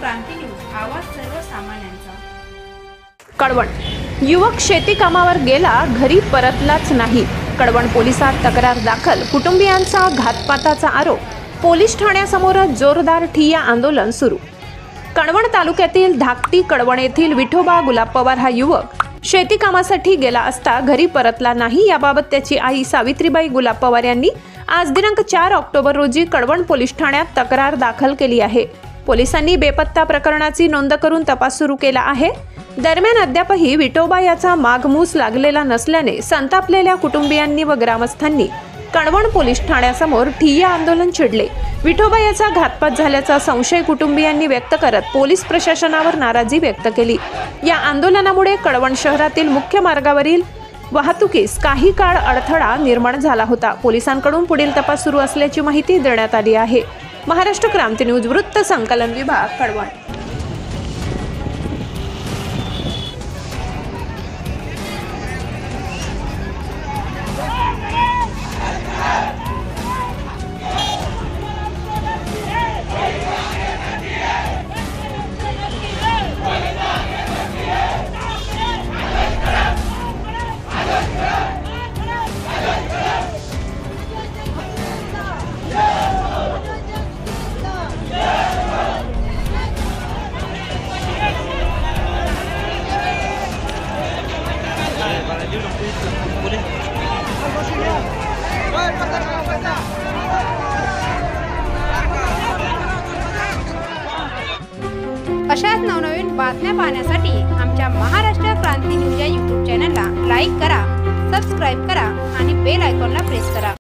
क्रांती news, आवाज सर्वसामान्यांचा। कळवण युवक शेती कामावर गेला, घरी परतलाच नाही। कळवण पोलिसात तक्रार दाखल, कुटुंबियांचा घातपाताचा आरोप। पोलीस ठाण्यासमोर जोरदार ठिय्या आंदोलन सुरू। कळवण तालुक्यातील धाकटी कळवण येथील विठोबा गुलाब पवार हा युवक शेती कामासाठी गेला असता घरी परतला नाही। याबाबत त्याची आई सावित्रीबाई गुलाब पवार यांनी आज दिनांक 4 ऑक्टोबर रोजी कळवण पोलीस ठाण्यात तक्रार दाखल केली आहे। पोलिसांनी बेपत्ता प्रकरणाची नोंद करून तपास सुरू केला आहे। दरम्यान अद्यापही विठोबा याचा मागमूस लागलेला नसल्याने संतापलेल्या कुटुंबियांनी व ग्रामस्थांनी कळवण पोलीस ठाण्यासमोर ठिय्या आंदोलन छेडले। विठोबा याचा घातपात झाल्याचा संशय कुटुंबियांनी व्यक्त करत पोलीस प्रशासनावर नाराजी व्यक्त केली। या आंदोलनामुळे कळवण शहरातील मुख्य मार्गावरील वाहतुकीस काही काळ अडथळा निर्माण झाला होता। पोलिसांकडून पुढील तपास सुरू असल्याची माहिती देण्यात आली आहे। महाराष्ट्र क्रांती न्यूज वृत्त संकलन विभाग, कळवण। अशाच नवनवीन बातम्या पाहण्यासाठी आमच्या महाराष्ट्र क्रांती न्यूज या YouTube चॅनलला लाईक करा, सबस्क्राईब करा आणि बेल आयकॉनला प्रेस करा।